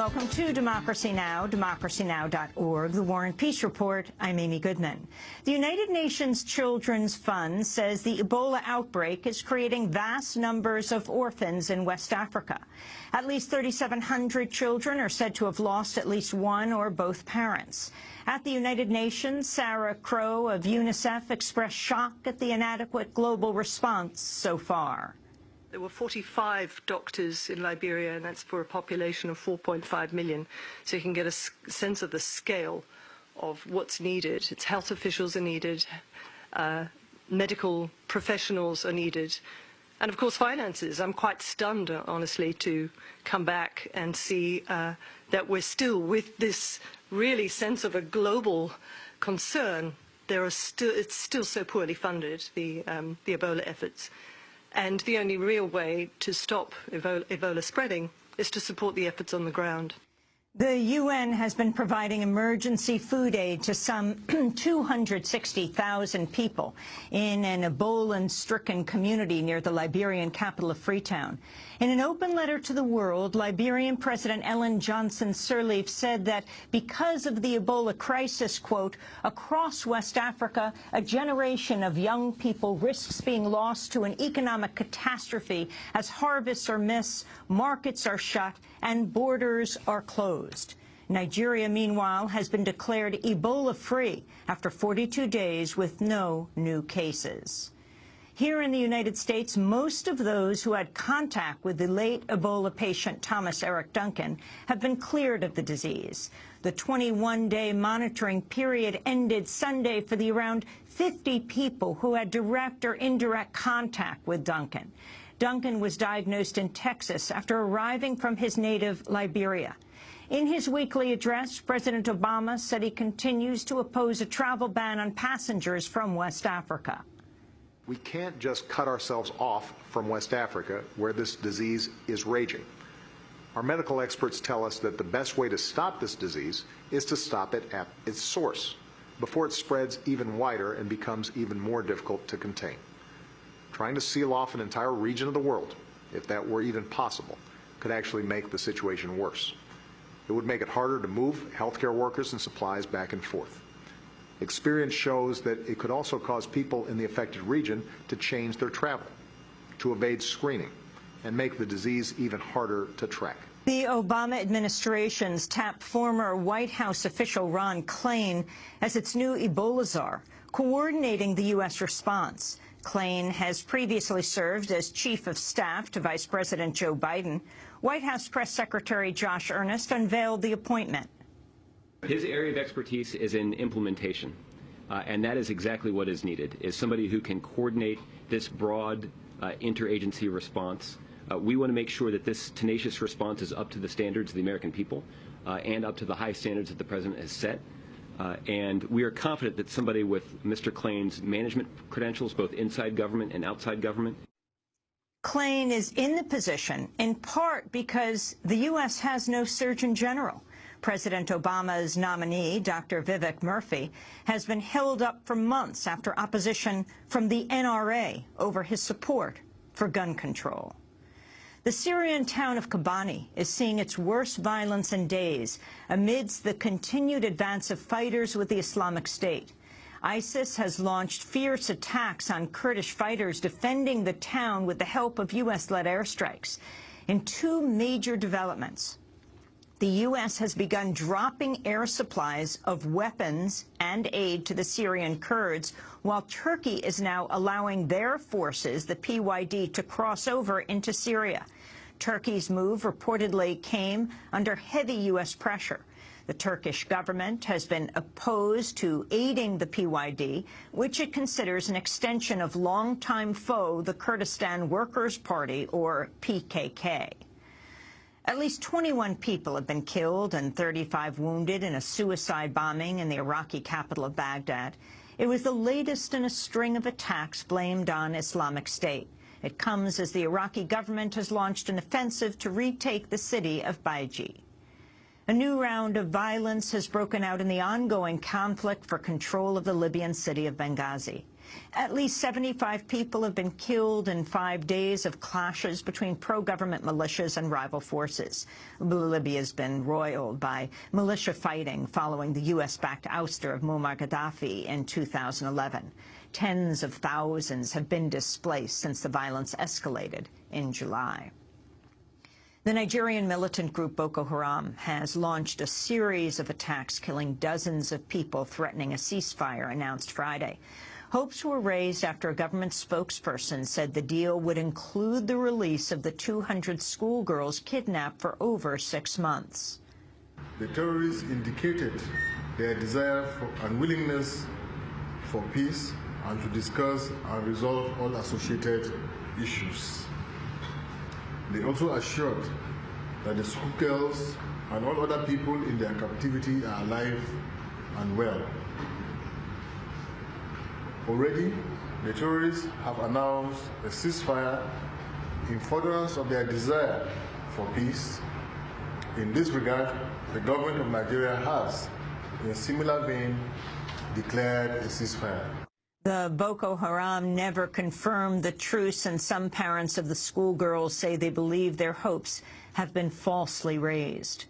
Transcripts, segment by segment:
Welcome to Democracy Now!, democracynow.org, The War and Peace Report. I'm Amy Goodman. The United Nations Children's Fund says the Ebola outbreak is creating vast numbers of orphans in West Africa. At least 3,700 children are said to have lost at least one or both parents. At the United Nations, Sarah Crow of UNICEF expressed shock at the inadequate global response so far. There were 45 doctors in Liberia, and that's for a population of 4.5 million. So you can get a sense of the scale of what's needed. It's health officials are needed, medical professionals are needed, and of course finances. I'm quite stunned, honestly, to come back and see that we're still, with this really sense of a global concern, it's still so poorly funded, the Ebola efforts. And the only real way to stop Ebola spreading is to support the efforts on the ground. The UN has been providing emergency food aid to some 260,000 people in an Ebola-stricken community near the Liberian capital of Freetown. In an open letter to the world, Liberian President Ellen Johnson Sirleaf said that because of the Ebola crisis, quote, across West Africa, a generation of young people risks being lost to an economic catastrophe as harvests are missed, markets are shut, and borders are closed. Nigeria, meanwhile, has been declared Ebola-free after 42 days with no new cases. Here in the United States, most of those who had contact with the late Ebola patient Thomas Eric Duncan have been cleared of the disease. The 21-day monitoring period ended Sunday for the around 50 people who had direct or indirect contact with Duncan. Duncan was diagnosed in Texas after arriving from his native Liberia. In his weekly address, President Obama said he continues to oppose a travel ban on passengers from West Africa. We can't just cut ourselves off from West Africa, where this disease is raging. Our medical experts tell us that the best way to stop this disease is to stop it at its source, before it spreads even wider and becomes even more difficult to contain. Trying to seal off an entire region of the world, if that were even possible, could actually make the situation worse. It would make it harder to move healthcare workers and supplies back and forth. Experience shows that it could also cause people in the affected region to change their travel, to evade screening, and make the disease even harder to track. The Obama administration's tapped former White House official Ron Klain as its new Ebola czar, coordinating the U.S. response. Klain has previously served as chief of staff to Vice President Joe Biden. White House Press Secretary Josh Earnest unveiled the appointment. His area of expertise is in implementation, and that is exactly what is needed, is somebody who can coordinate this broad interagency response. We want to make sure that this tenacious response is up to the standards of the American people and up to the high standards that the President has set. And we are confident that somebody with Mr. Klain's management credentials, both inside government and outside government. Klain is in the position in part because the U.S. has no Surgeon General. President Obama's nominee, Dr. Vivek Murthy, has been held up for months after opposition from the NRA over his support for gun control. The Syrian town of Kobani is seeing its worst violence in days amidst the continued advance of fighters with the Islamic State. ISIS has launched fierce attacks on Kurdish fighters defending the town with the help of U.S.-led airstrikes. In two major developments, the U.S. has begun dropping air supplies of weapons and aid to the Syrian Kurds, while Turkey is now allowing their forces, the PYD, to cross over into Syria. Turkey's move reportedly came under heavy U.S. pressure. The Turkish government has been opposed to aiding the PYD, which it considers an extension of longtime foe, the Kurdistan Workers' Party, or PKK. At least 21 people have been killed and 35 wounded in a suicide bombing in the Iraqi capital of Baghdad. It was the latest in a string of attacks blamed on Islamic State. It comes as the Iraqi government has launched an offensive to retake the city of Baiji. A new round of violence has broken out in the ongoing conflict for control of the Libyan city of Benghazi. At least 75 people have been killed in 5 days of clashes between pro-government militias and rival forces. Libya's been roiled by militia fighting following the U.S.-backed ouster of Muammar Gaddafi in 2011. Tens of thousands have been displaced since the violence escalated in July. The Nigerian militant group Boko Haram has launched a series of attacks killing dozens of people, threatening a ceasefire announced Friday. Hopes were raised after a government spokesperson said the deal would include the release of the 200 schoolgirls kidnapped for over 6 months. The terrorists indicated their desire for and willingness for peace and to discuss and resolve all associated issues. They also assured that the schoolgirls and all other people in their captivity are alive and well. Already, the terrorists have announced a ceasefire in furtherance of their desire for peace. In this regard, the government of Nigeria has, in a similar vein, declared a ceasefire. The Boko Haram never confirmed the truce, and some parents of the schoolgirls say they believe their hopes have been falsely raised.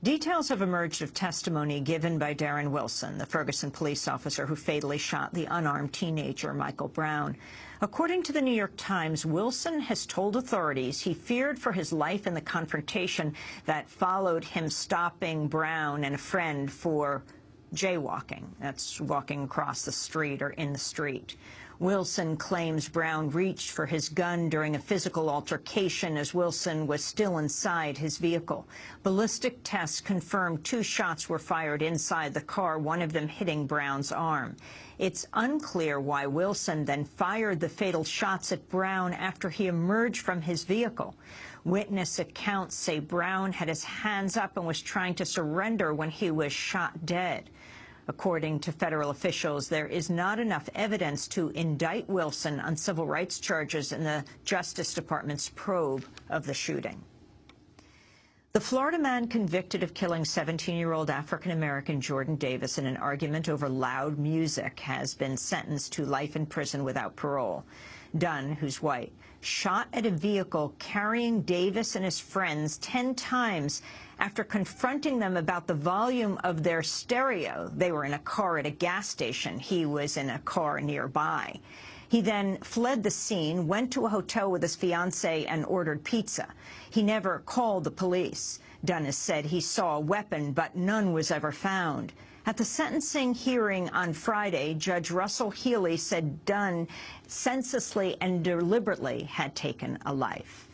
Details have emerged of testimony given by Darren Wilson, the Ferguson police officer who fatally shot the unarmed teenager Michael Brown. According to the New York Times, Wilson has told authorities he feared for his life in the confrontation that followed him stopping Brown and a friend for jaywalking. That's walking across the street or in the street. Wilson claims Brown reached for his gun during a physical altercation as Wilson was still inside his vehicle. Ballistic tests confirmed 2 shots were fired inside the car, one of them hitting Brown's arm. It's unclear why Wilson then fired the fatal shots at Brown after he emerged from his vehicle. Witness accounts say Brown had his hands up and was trying to surrender when he was shot dead. According to federal officials, there is not enough evidence to indict Wilson on civil rights charges in the Justice Department's probe of the shooting. The Florida man convicted of killing 17-year-old African-American Jordan Davis in an argument over loud music has been sentenced to life in prison without parole. Dunn, who's white, shot at a vehicle carrying Davis and his friends 10 times after confronting them about the volume of their stereo. They were in a car at a gas station. He was in a car nearby. He then fled the scene, went to a hotel with his fiancée, and ordered pizza. He never called the police. Dunn has said he saw a weapon, but none was ever found. At the sentencing hearing on Friday, Judge Russell Healy said Dunn senselessly and deliberately had taken a life.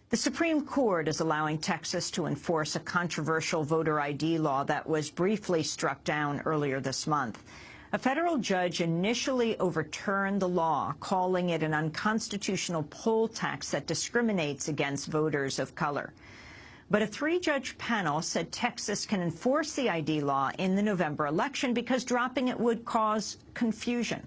The Supreme Court is allowing Texas to enforce a controversial voter ID law that was briefly struck down earlier this month. A federal judge initially overturned the law, calling it an unconstitutional poll tax that discriminates against voters of color. But a 3-judge panel said Texas can enforce the ID law in the November election because dropping it would cause confusion.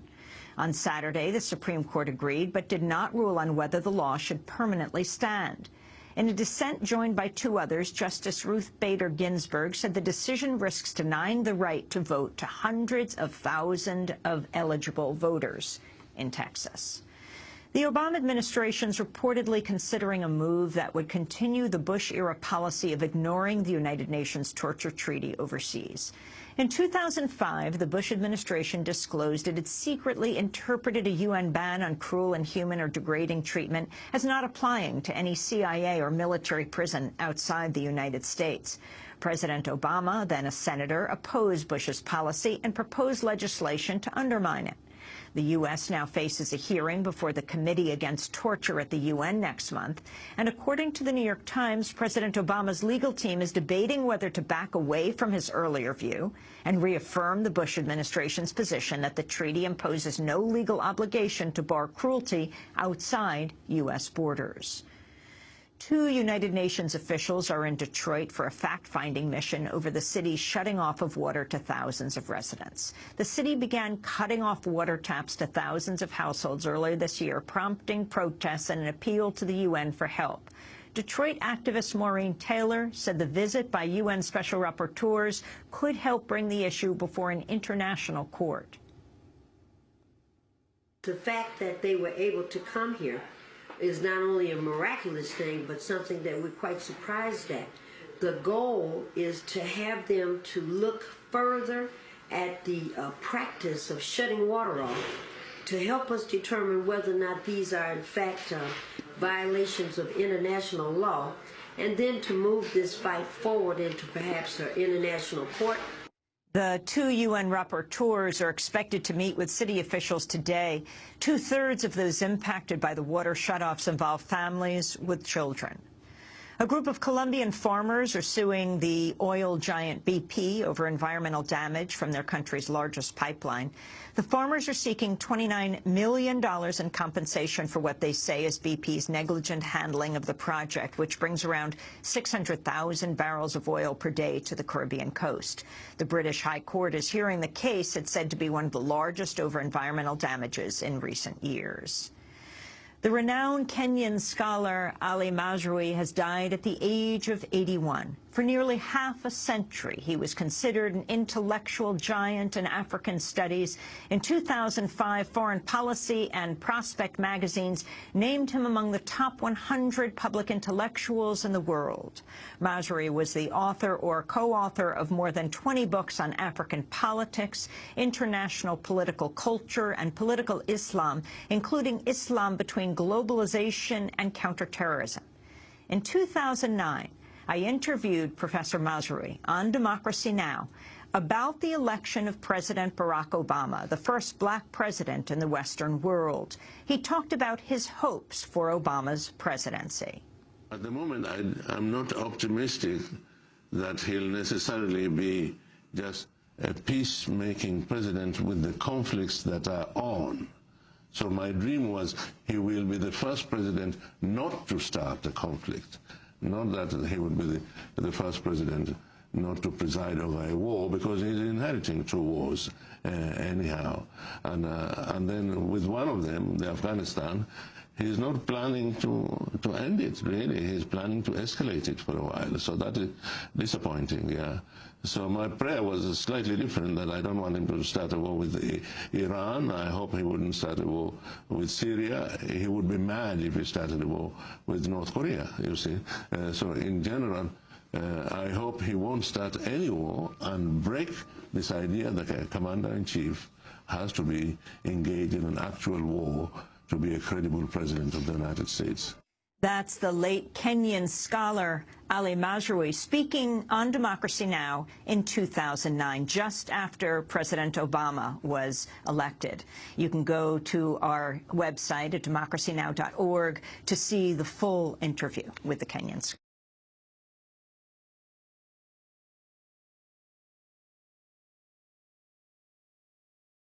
On Saturday, the Supreme Court agreed, but did not rule on whether the law should permanently stand. In a dissent joined by 2 others, Justice Ruth Bader Ginsburg said the decision risks denying the right to vote to hundreds of thousands of eligible voters in Texas. The Obama administration is reportedly considering a move that would continue the Bush-era policy of ignoring the United Nations Torture Treaty overseas. In 2005, the Bush administration disclosed it had secretly interpreted a UN ban on cruel, inhuman, or degrading treatment as not applying to any CIA or military prison outside the United States. President Obama, then a senator, opposed Bush's policy and proposed legislation to undermine it. The U.S. now faces a hearing before the Committee Against Torture at the UN next month, and according to the New York Times, President Obama's legal team is debating whether to back away from his earlier view and reaffirm the Bush administration's position that the treaty imposes no legal obligation to bar cruelty outside U.S. borders. 2 United Nations officials are in Detroit for a fact-finding mission over the city's shutting off of water to thousands of residents. The city began cutting off water taps to thousands of households earlier this year, prompting protests and an appeal to the UN for help. Detroit activist Maureen Taylor said the visit by UN special rapporteurs could help bring the issue before an international court. The fact that they were able to come here is not only a miraculous thing, but something that we're quite surprised at. The goal is to have them to look further at the practice of shutting water off to help us determine whether or not these are in fact violations of international law, and then to move this fight forward into perhaps an international court. The 2 UN rapporteurs are expected to meet with city officials today. 2/3 of those impacted by the water shutoffs involve families with children. A group of Colombian farmers are suing the oil giant BP over environmental damage from their country's largest pipeline. The farmers are seeking $29 million in compensation for what they say is BP's negligent handling of the project, which brings around 600,000 barrels of oil per day to the Caribbean coast. The British High Court is hearing the case. It's said to be one of the largest over environmental damages in recent years. The renowned Kenyan scholar Ali Mazrui has died at the age of 81. For nearly half a century, he was considered an intellectual giant in African studies. In 2005, Foreign Policy and Prospect magazines named him among the top 100 public intellectuals in the world. Mazrui was the author or co-author of more than 20 books on African politics, international political culture, and political Islam, including Islam between globalization and counterterrorism. In 2009, I interviewed Professor Mazrui on Democracy Now! About the election of President Barack Obama, the first black president in the Western world. He talked about his hopes for Obama's presidency. At the moment, I'm not optimistic that he'll necessarily be just a peacemaking president with the conflicts that are on. So my dream was he will be the first president not to start a conflict. Not that he would be the first president not to preside over a war, because he's inheriting 2 wars anyhow. And then with one of them, the Afghanistan, he's not planning to end it, really. He's planning to escalate it for a while. So that is disappointing, yeah. So my prayer was slightly different, that I don't want him to start a war with Iran. I hope he wouldn't start a war with Syria. He would be mad if he started a war with North Korea, you see. So in general, I hope he won't start any war and break this idea that a commander-in-chief has to be engaged in an actual war to be a credible president of the United States. That's the late Kenyan scholar Ali Mazrui speaking on Democracy Now! In 2009, just after President Obama was elected. You can go to our website at democracynow.org to see the full interview with the Kenyans.